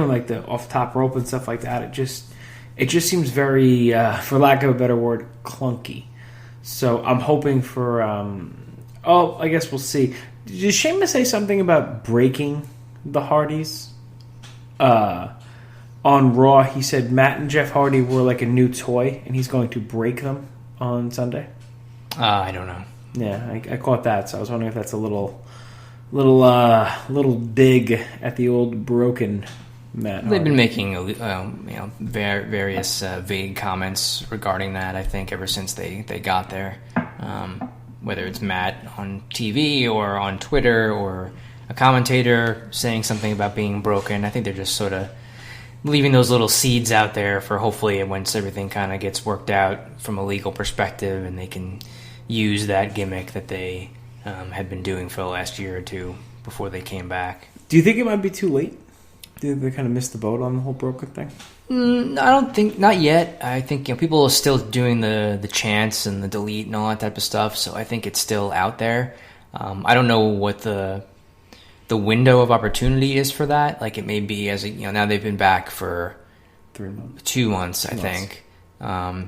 like the off top rope and stuff like that. It just seems very, for lack of a better word, clunky. So I'm hoping for. I guess we'll see. Did Sheamus say something about breaking the Hardys? On Raw, he said Matt and Jeff Hardy were like a new toy, and he's going to break them on Sunday. I don't know. Yeah, I caught that, so I was wondering if that's a little dig at the old broken Matt Hardy. They've been making various vague comments regarding that, I think, ever since they got there. Whether it's Matt on TV or on Twitter or a commentator saying something about being broken. I think they're just sort of leaving those little seeds out there for hopefully once everything kind of gets worked out from a legal perspective and they can use that gimmick that they had been doing for the last year or two before they came back. Do you think it might be too late? Do they kind of miss the boat on the whole broken thing? I don't think, not yet. I think people are still doing the chants and the delete and all that type of stuff, so I think it's still out there. I don't know what the window of opportunity is for that. Like it may be now they've been back for 3 months, 2 months, I think. I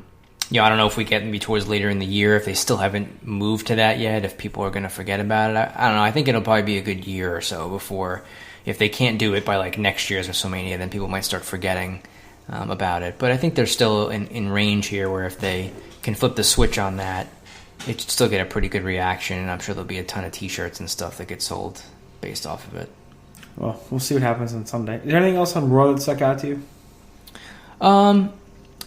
don't know if we get maybe towards later in the year if they still haven't moved to that yet. If people are going to forget about it, I don't know. I think it'll probably be a good year or so before. If they can't do it by like next year's WrestleMania, then people might start forgetting about it. But I think they're still in range here where if they can flip the switch on that, it should still get a pretty good reaction. And I'm sure there'll be a ton of T-shirts and stuff that get sold based off of it. Well, we'll see what happens on Sunday. Is there anything else on Raw that stuck out to you?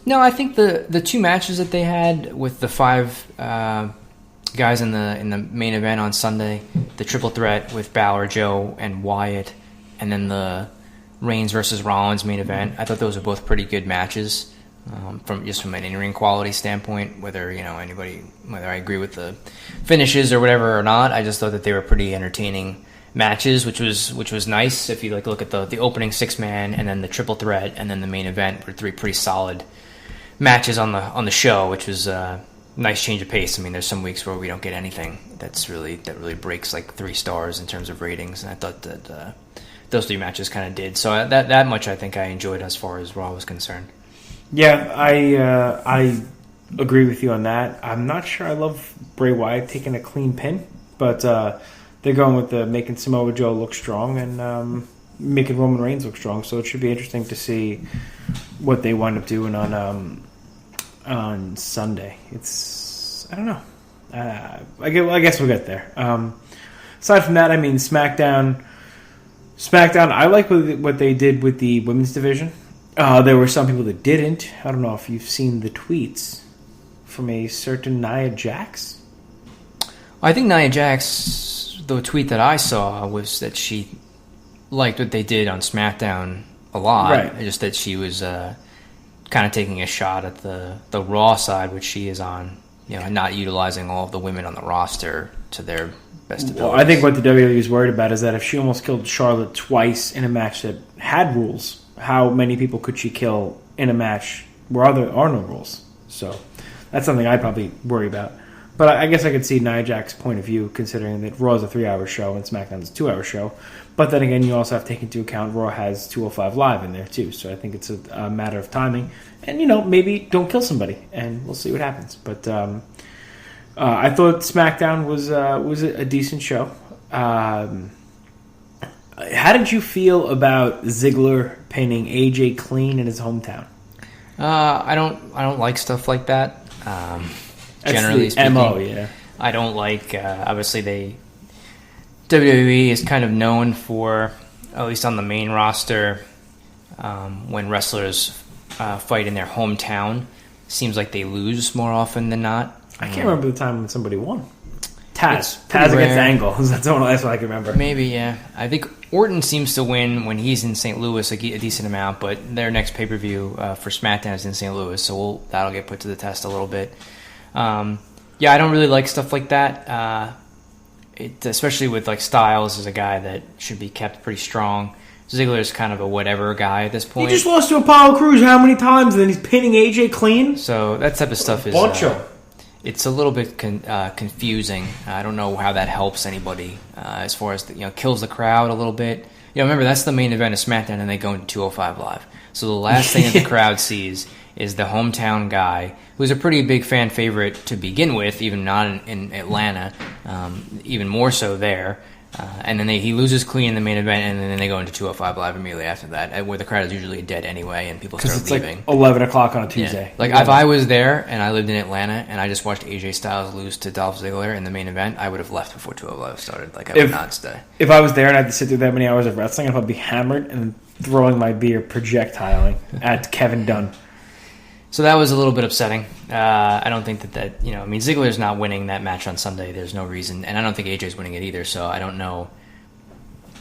No, I think the two matches that they had with the 5 guys in the main event on Sunday, the triple threat with Balor, Joe, and Wyatt, and then the Reigns versus Rollins main event. I thought those were both pretty good matches from an in-ring quality standpoint. Whether whether I agree with the finishes or whatever or not, I just thought that they were pretty entertaining matches, which was nice. If you look at the opening 6-man and then the triple threat and then the main event were 3 pretty solid matches on the show, which was a nice change of pace. I mean, there's some weeks where we don't get anything that really breaks like 3 stars in terms of ratings, and I thought that those 3 matches kind of did. So that much I think I enjoyed as far as Raw was concerned. Yeah, I agree with you on that. I'm not sure I love Bray Wyatt taking a clean pin, but they're going with making Samoa Joe look strong and making Roman Reigns look strong. So it should be interesting to see what they wind up doing on Sunday. I don't know. I guess we'll get there. Aside from that, I mean, SmackDown. I like what they did with the women's division. There were some people that didn't. I don't know if you've seen the tweets from a certain Nia Jax. I think Nia Jax, the tweet that I saw was that she liked what they did on SmackDown a lot. Right. Just that she was kind of taking a shot at the Raw side, which she is on, not utilizing all of the women on the roster to their best ability. Well, I think what the WWE is worried about is that if she almost killed Charlotte twice in a match that had rules, how many people could she kill in a match where there are no rules? So that's something I'd probably worry about. But I guess I could see Nia Jax's point of view, considering that Raw is a 3-hour show and SmackDown is a 2-hour show. But then again, you also have to take into account Raw has 205 Live in there too. So I think it's a matter of timing. And, maybe don't kill somebody, and we'll see what happens. But I thought SmackDown was a decent show. How did you feel about Ziggler pinning AJ clean in his hometown? I don't like stuff like that. Generally speaking, MO, yeah. I don't like. Obviously, WWE is kind of known for, at least on the main roster, when wrestlers fight in their hometown, seems like they lose more often than not. I can't remember the time when somebody won. Taz against Angle. That's what I can remember. Maybe, yeah. I think Orton seems to win when he's in St. Louis a decent amount, but their next pay-per-view for SmackDown is in St. Louis, so that'll get put to the test a little bit. I don't really like stuff like that. Especially with like Styles is a guy that should be kept pretty strong. Ziggler's kind of a whatever guy at this point. He just lost to Apollo Crews how many times, and then he's pinning AJ clean? So that type of stuff is... it's a little bit confusing. I don't know how that helps anybody as far as kills the crowd a little bit. Yeah, remember, that's the main event of SmackDown, and they go into 205 Live. So the last thing that the crowd sees is the hometown guy, who's a pretty big fan favorite to begin with, even not in Atlanta, even more so there. And then he loses clean in the main event, and then they go into 205 Live immediately after that, where the crowd is usually dead anyway, and people start leaving. Like 11 o'clock on a Tuesday. Yeah. Like, if I was there and I lived in Atlanta and I just watched AJ Styles lose to Dolph Ziggler in the main event, I would have left before 205 Live started. Like, I would not stay. If I was there and I had to sit through that many hours of wrestling, I'd probably be hammered and throwing my beer projectiling at Kevin Dunn. So that was a little bit upsetting. I don't think that Ziggler's not winning that match on Sunday. There's no reason. And I don't think AJ's winning it either, so I don't know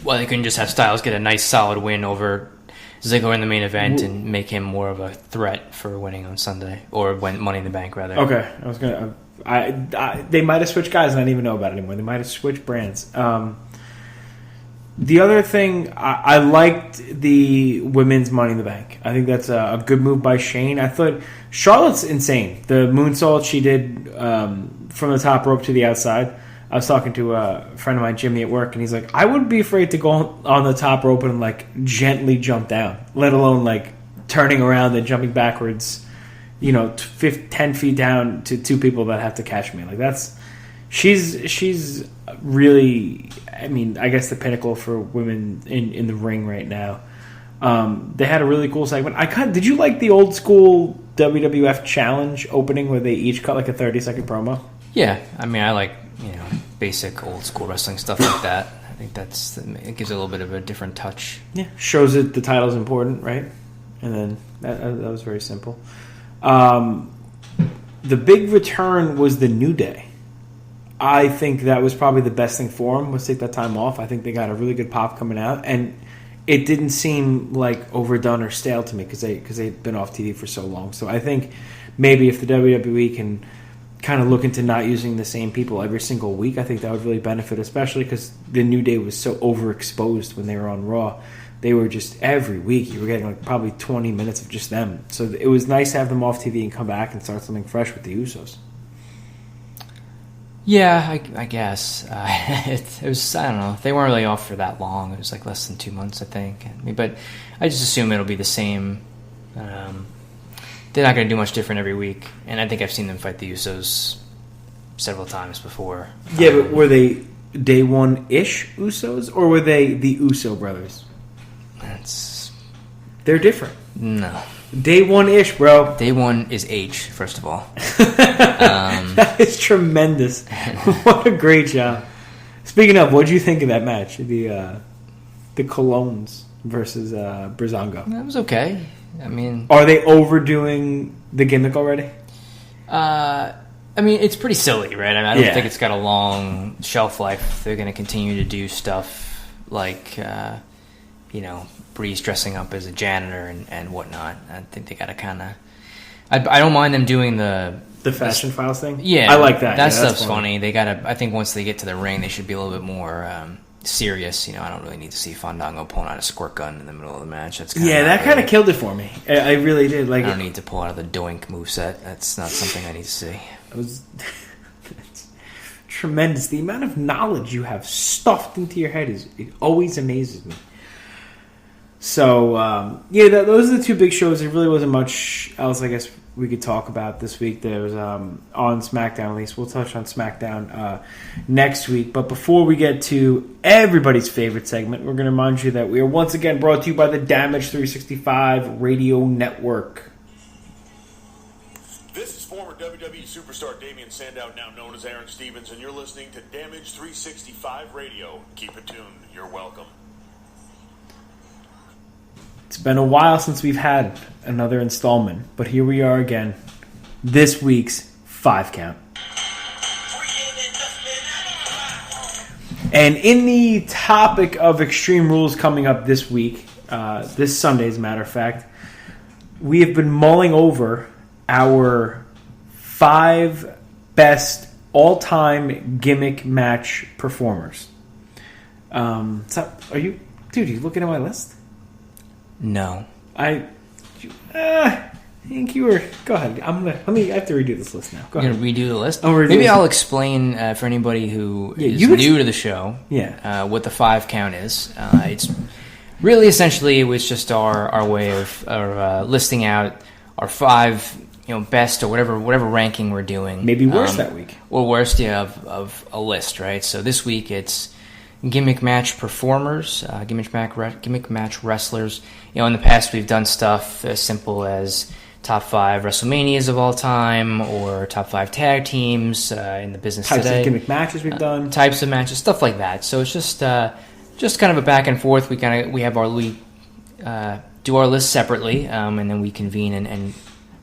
why they couldn't just have Styles get a nice solid win over Ziggler in the main event and make him more of a threat for winning on Sunday, or Money in the Bank, rather. Okay. They might have switched guys and I didn't even know about it anymore. They might have switched brands. The other thing, I liked the women's Money in the Bank. I think that's a good move by Shane. I thought Charlotte's insane. The moonsault she did from the top rope to the outside. I was talking to a friend of mine, Jimmy, at work, and he's like, I wouldn't be afraid to go on the top rope and like gently jump down, let alone like turning around and jumping backwards, 10 feet down to two people that have to catch me. Like she's really, I guess the pinnacle for women in the ring right now. They had a really cool segment. Did you like the old school WWF challenge opening where they each cut like a 30-second promo? Yeah, I like basic old school wrestling stuff like that. I think it gives it a little bit of a different touch. Yeah, shows that the title's important, right? And then that was very simple. The big return was the New Day. I think that was probably the best thing for them, was take that time off. I think they got a really good pop coming out, and it didn't seem like overdone or stale to me because they'd been off TV for so long. So I think maybe if the WWE can kind of look into not using the same people every single week, I think that would really benefit, especially because the New Day was so overexposed when they were on Raw. They were just, every week, you were getting like probably 20 minutes of just them. So it was nice to have them off TV and come back and start something fresh with the Usos. Yeah, I guess. It was, I don't know. They weren't really off for that long. It was like less than 2 months, I think. But I just assume it'll be the same. They're not going to do much different every week. And I think I've seen them fight the Usos several times before. Yeah, but were they day one-ish Usos, or were they the Uso brothers? They're different. No. Day one-ish, bro. Day one is H, first of all. That is tremendous. What a great job. Speaking of, what did you think of that match? The Colognes versus Breezango. That was okay. Are they overdoing the gimmick already? It's pretty silly, right? I don't think it's got a long shelf life. They're going to continue to do stuff like, Breeze dressing up as a janitor and whatnot. I think they got to kind of... I don't mind them doing the Fashion Files thing? Yeah. I like that. That stuff's funny. They got to... I think once they get to the ring, they should be a little bit more... serious. I don't really need to see Fandango pulling out a squirt gun in the middle of the match. That kind of killed it for me. I really did. Like, I don't need to pull out the doink moveset. That's not something I need to see. It was tremendous. The amount of knowledge you have stuffed into your head it always amazes me. So those are the two big shows. There really wasn't much else, I guess, we could talk about this week. There was on SmackDown, at least. We'll touch on SmackDown next week. But before we get to everybody's favorite segment, we're going to remind you that we are once again brought to you by the Damage 365 Radio Network. This is former WWE superstar Damian Sandow, now known as Aaron Stevens, and you're listening to Damage 365 Radio. Keep it tuned. You're welcome. It's been a while since we've had another installment, but here we are again. This week's 5 Count. And in the topic of Extreme Rules coming up this week, this Sunday as a matter of fact, we have been mulling over our 5 best all-time gimmick match performers. Are you looking at my list? No. I think you were... Go ahead. I have to redo this list now. Go ahead. You're going to redo the list? Maybe I'll explain for anybody who is new to the show what the 5 count is. Really, essentially, it was just our way of listing out our 5, best or whatever ranking we're doing. Maybe worse that week. Or worst, of a list, right? So this week it's gimmick match performers, gimmick match wrestlers. In the past we've done stuff as simple as top 5 WrestleManias of all time, or top 5 tag teams in the business types today. Types of gimmick matches we've done. Types of matches, stuff like that. So it's just kind of a back and forth. We do our list separately, and then we convene and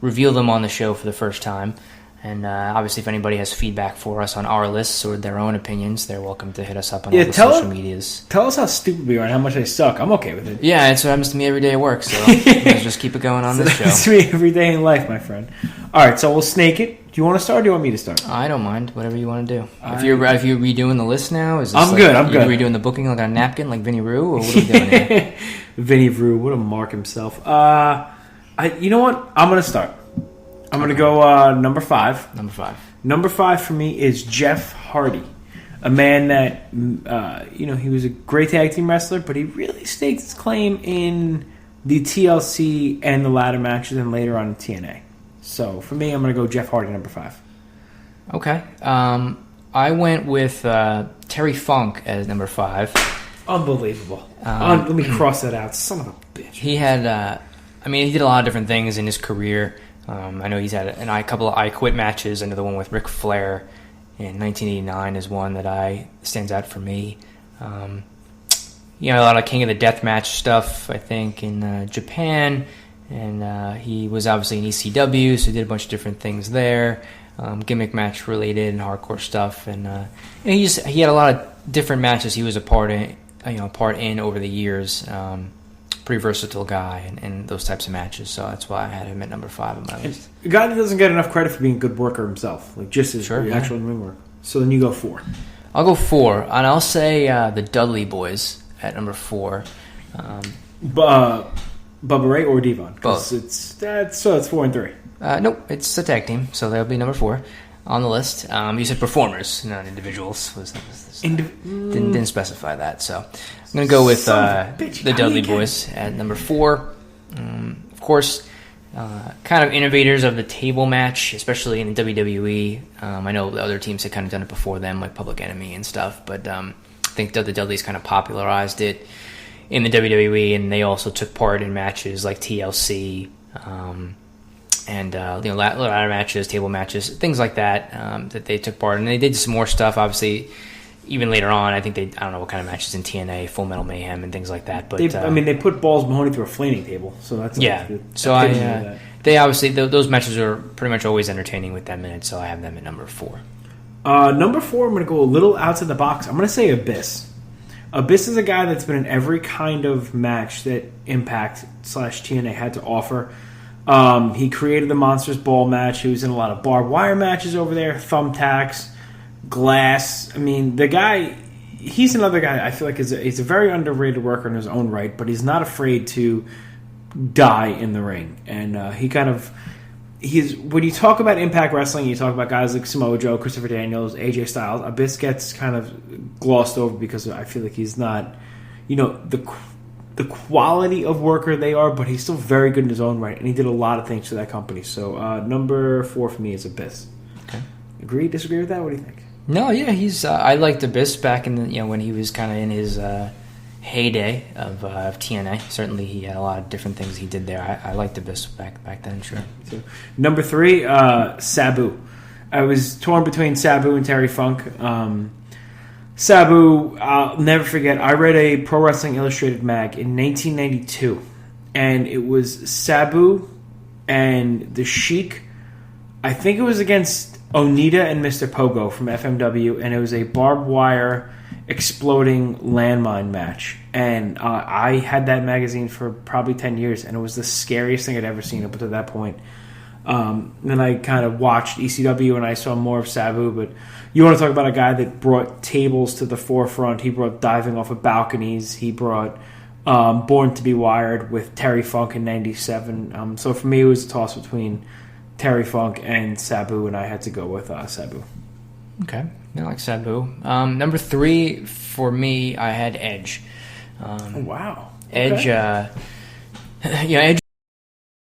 reveal them on the show for the first time. And obviously, if anybody has feedback for us on our lists or their own opinions, they're welcome to hit us up on all the social medias. Tell us how stupid we are and how much I suck. I'm okay with it. Yeah, it's what happens to me every day at work, so let's just keep it going on this show. It's me every day in life, my friend. All right, so we'll snake it. Do you want to start or do you want me to start? I don't mind. Whatever you want to do. If you're redoing the list now, is this I'm good. Redoing the booking like on a napkin like Vinny Rue, or what are we doing here? Vinny Rue, what a mark himself. You know what? I'm going to start. I'm going to go number 5. Number 5 for me is Jeff Hardy, a man that, he was a great tag team wrestler, but he really staked his claim in the TLC and the ladder matches and later on in TNA. So for me, I'm going to go Jeff Hardy, number 5. Okay. I went with Terry Funk as number 5. Unbelievable. Let me cross that out. Son of a bitch. He had, he did a lot of different things in his career. I know he's had a couple of I Quit matches. Another one with Ric Flair in 1989 is one that stands out for me. A lot of King of the Death match stuff, I think, in Japan. And he was obviously in ECW, so he did a bunch of different things there. Gimmick match related and hardcore stuff. And he had a lot of different matches he was a part in over the years. Pretty versatile guy and those types of matches, so that's why I had him at number 5 on my list. A guy that doesn't get enough credit for being a good worker himself, like just his actual ring work. So then you go 4. I'll go 4, and I'll say the Dudley Boys at number 4. Bubba Ray or Devon? Both. It's 4 and 3. Nope, it's a tag team, so they'll be number 4 on the list. You said performers, not individuals. Didn't specify that, so I'm going to go with the Dudley Boys at number 4. Of course, kind of innovators of the table match, especially in the WWE. I know the other teams had kind of done it before them, like Public Enemy and stuff, but I think the Dudleys kind of popularized it in the WWE, and they also took part in matches like TLC, and ladder matches, table matches, things like that that they took part in. And they did some more stuff, obviously, even later on. I think I don't know what kind of matches in TNA, Full Metal Mayhem, and things like that. But they put Balls Mahoney through a flaming table, so that's they obviously those matches are pretty much always entertaining with them in it. So I have them at number 4. Number 4, I'm going to go a little outside the box. I'm going to say Abyss. Abyss is a guy that's been in every kind of match that Impact / TNA had to offer. He created the Monsters Ball match. He was in a lot of barbed wire matches over there, thumbtacks, glass. The guy, he's another guy I feel like he's a very underrated worker in his own right, but he's not afraid to die in the ring. And when you talk about Impact Wrestling, you talk about guys like Samoa Joe, Christopher Daniels, AJ Styles. Abyss gets kind of glossed over because I feel like he's not, the quality of worker they are, but he's still very good in his own right, and he did a lot of things for that company. So number 4 for me is Abyss. Okay. Agree? Disagree with that? What do you think? No, yeah, he's. I liked Abyss back in the when he was kind of in his heyday of TNA. Certainly, he had a lot of different things he did there. I liked Abyss back then, sure. So, number 3, Sabu. I was torn between Sabu and Terry Funk. Sabu, I'll never forget, I read a Pro Wrestling Illustrated mag in 1992, and it was Sabu and the Sheik. I think it was against Onita and Mr. Pogo from FMW, and it was a barbed wire exploding landmine match. And I had that magazine for probably 10 years, and it was the scariest thing I'd ever seen up until that point. Then I kind of watched ECW, and I saw more of Sabu, but you want to talk about a guy that brought tables to the forefront. He brought diving off of balconies. He brought Born to be Wired with Terry Funk in 97. So for me, it was a toss between Terry Funk and Sabu, and I had to go with Sabu. Okay, I like Sabu. Number 3 for me, I had Edge. Wow. Edge, Okay. Edge